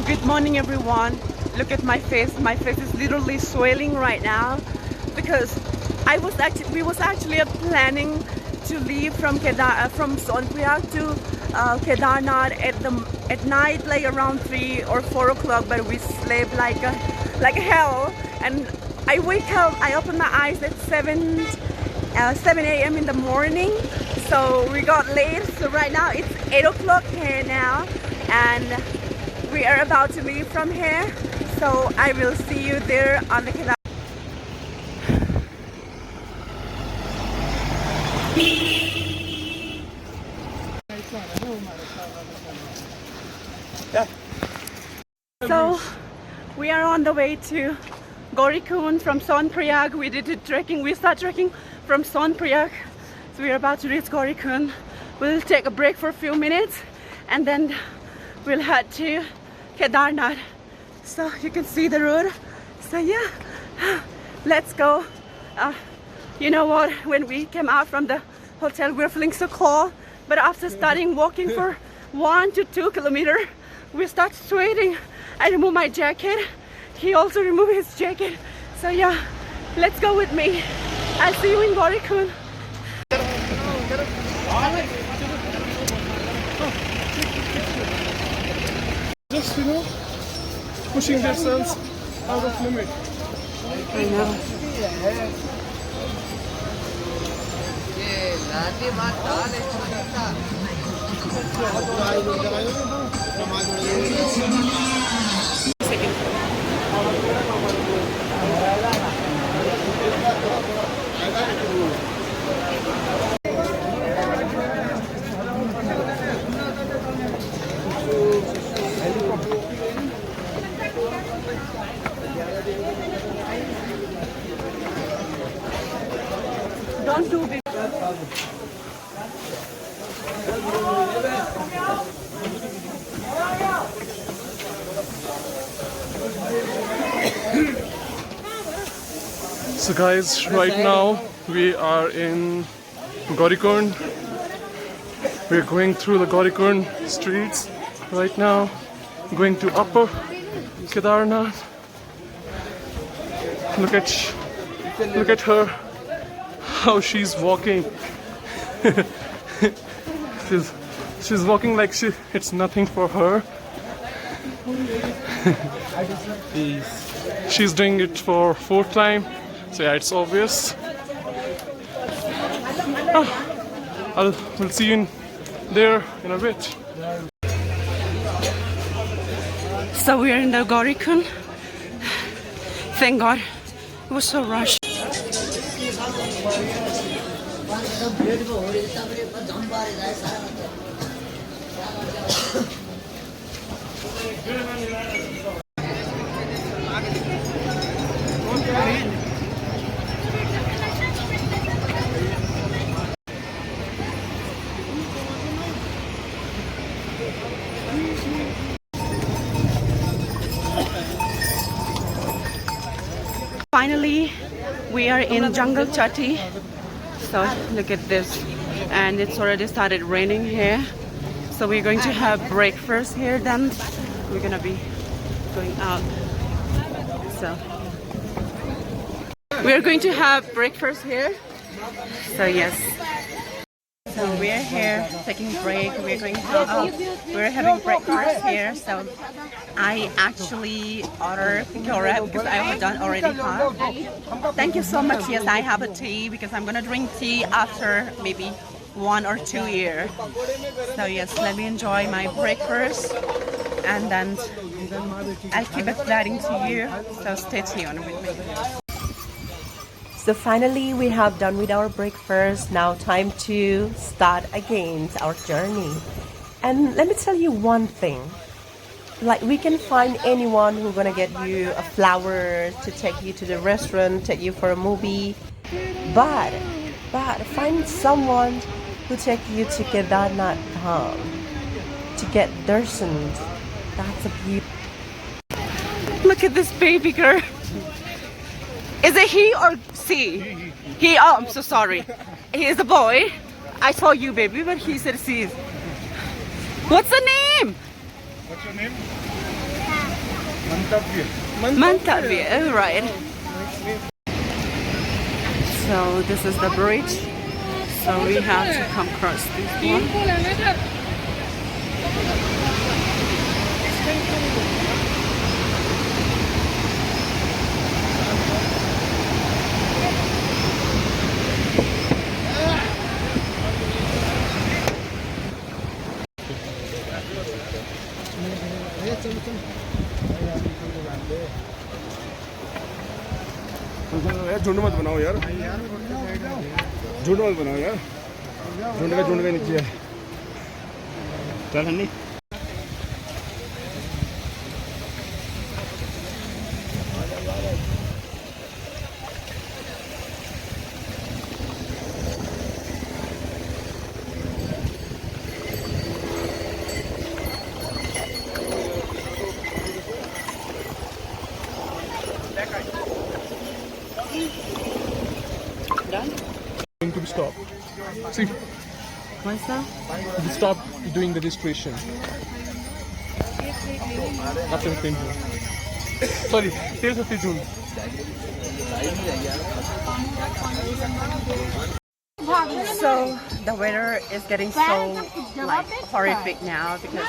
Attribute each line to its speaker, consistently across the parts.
Speaker 1: Good morning everyone. Look at my face. My face is literally swelling right now because we was actually planning to leave from Sonpriyag to Kedarnath at night, like around 3 or 4 o'clock, but we slept like hell. And I wake up, I open my eyes at 7 a.m. in the morning, so we got late. So right now it's 8 o'clock here now, and we are about to leave from here. So I will see you there on the Kedarnath. So we are on the way to Gaurikund from Sonpriyag. We did the trekking. We start trekking from Sonpriyag. So we are about to reach Gaurikund. We'll take a break for a few minutes and then we'll head to Kedarnath. So you can see the road. So yeah, let's go. You know what? When we came out from the hotel, we were feeling so cold. But after starting walking for 1 to 2 kilometers, we start sweating. I remove my jacket. He also removed his jacket. So yeah, let's go with me. I'll see you in Gaurikund.
Speaker 2: Just, pushing themselves out of limit.
Speaker 1: I know. Don't do this.
Speaker 2: So guys, right now we are in Gaurikund. We're going through the Gaurikund streets right now, going to Upper Kedarnath. Look at her, how she's walking. she's walking like it's nothing for her. She's doing it for 4th time, so yeah, it's obvious. We'll see you there in a bit.
Speaker 1: So we are in the Gaurikund. Thank God, it was so rushed. Finally, we are in Jungle Chatti. So look at this, and it's already started raining here. So we're going to have breakfast here. Then we're gonna be going out. So we are going to have breakfast here. So yes. So we're here taking a break. We're going to we're having breakfast here. So I actually ordered Grab because I have done already hot. Thank you so much. Yes, I have a tea because I'm gonna drink tea after maybe 1 or 2 years. So yes, let me enjoy my breakfast and then I'll keep updating to you. So stay tuned with me.
Speaker 3: So finally, we have done with our breakfast. Now time to start again our journey. And let me tell you one thing. Like, we can find anyone who's gonna get you a flower, to take you to the restaurant, take you for a movie. But find someone who take you to Kedarnath dham to get darshan. That's a beauty.
Speaker 1: Look at this baby girl. Is it he or she? He. Oh, I'm so sorry. He is a boy. I saw you, baby, but he said she. What's the name?
Speaker 2: What's your name?
Speaker 1: Mantavia, oh, right. So this is the bridge. So we have to come across this one.
Speaker 4: झुंड मत बनाओ यार, झुंड मत बनाओ यार, झुंड के नीचे है। चल हन्नी
Speaker 2: Going to be stopped. See,
Speaker 1: What's that?
Speaker 2: we stopped doing the registration after the painting. Sorry, till 50 June.
Speaker 1: So the weather is getting so like horrific now because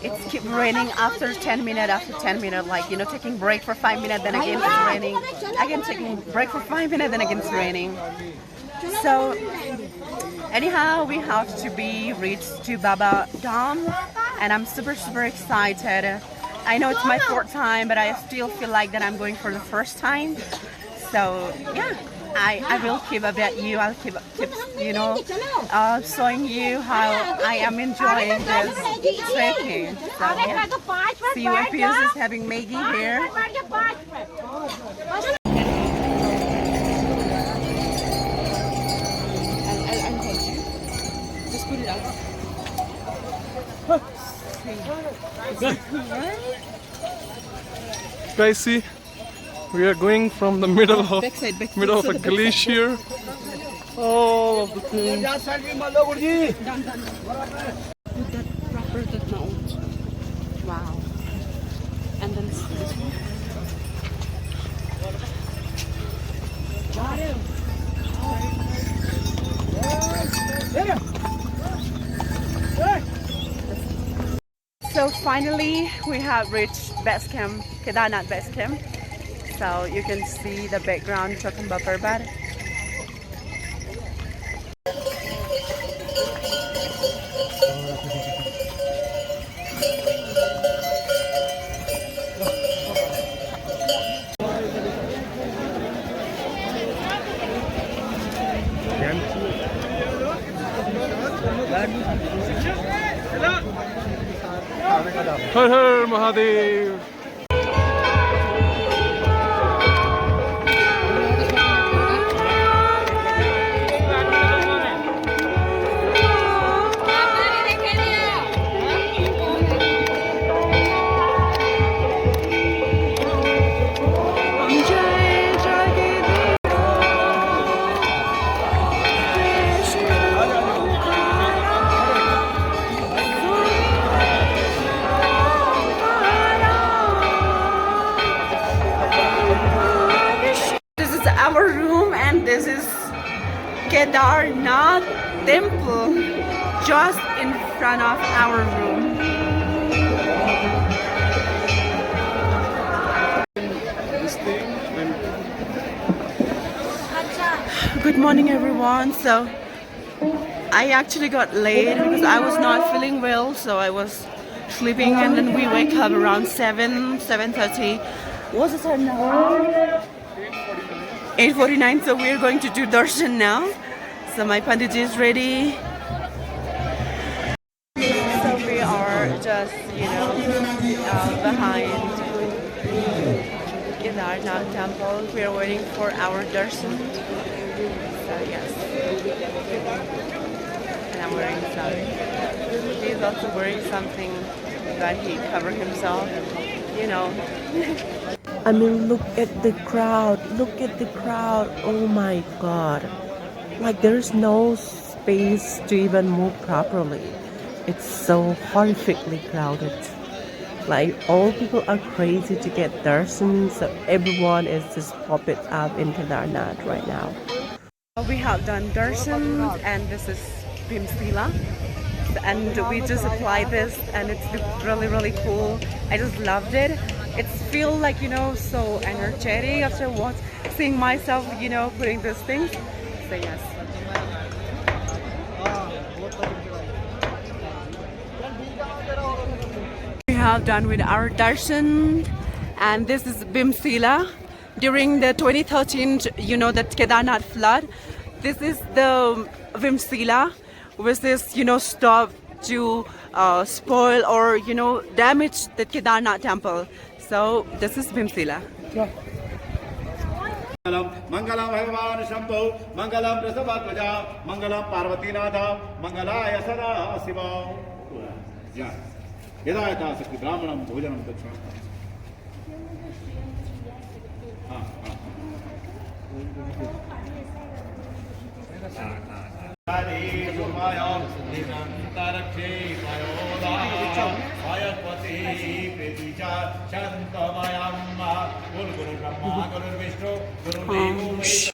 Speaker 1: it's keep raining after 10 minutes, like, you know, taking break for 5 minutes, then again it's raining, again taking break for 5 minutes, then again it's raining. So anyhow, we have to be reached to Baba Dham, and I'm super excited. I know it's my fourth time, but I still feel like that I'm going for the first time. So yeah, I will keep update you. I'll keep you know, showing you how I am enjoying this trekking. So yeah, see what Pius is having Maggie here. Just put it out.
Speaker 2: Guys, see, we are going from the middle of a glacier. All of the things.
Speaker 1: Put that proper that mount. Wow. And then this one. So finally we have reached base camp, Kedarnath base camp. So you can see the background Chokhamba Parbat.
Speaker 2: Har Har Mahadev.
Speaker 1: Our room, and this is Kedarnath temple just in front of our room. Good morning everyone. So I actually got late because I was not feeling well, so I was sleeping, and then we wake up around 7:30. What's the time now? 8:49, so we're going to do darshan now. So my pandit is ready. So we are just, you know, behind Kedarnath temple. We are waiting for our darshan. So yes. And I'm wearing sari. He's also wearing something that he covered himself, you know.
Speaker 3: I mean, look at the crowd. Look at the crowd. Oh my God. Like there's no space to even move properly. It's so horrifically crowded. Like all people are crazy to get darshan, so everyone is just popping up in Kedarnath right now.
Speaker 1: We have done darshan and this is Bhimsila. And we just applied this and it's really cool. I just loved it. It's feel like, you know, so energetic after seeing myself, you know, putting these things. So yes. We have done with our darshan and this is Bhimsila. During the 2013, you know, the Kedarnath flood, this is the Bhimsila, which is, you know, stopped to spoil or, you know, damage the Kedarnath temple. So this is Bhimsila.
Speaker 5: Mangalam Bhagavan Shambho, Mangalam Prasabhatvaja, Mangalam Parvatinatha, Mangalaya Sada Siva. Yeah. Yadayata Sakti Brahmanam Bhojanam Dachana. Hare Sumayam, Nirantarakshi, Mayoda, Ayatpati, Priticha, Shantamayam, Guru Brahma, Guru Vishnu, Guru Devu.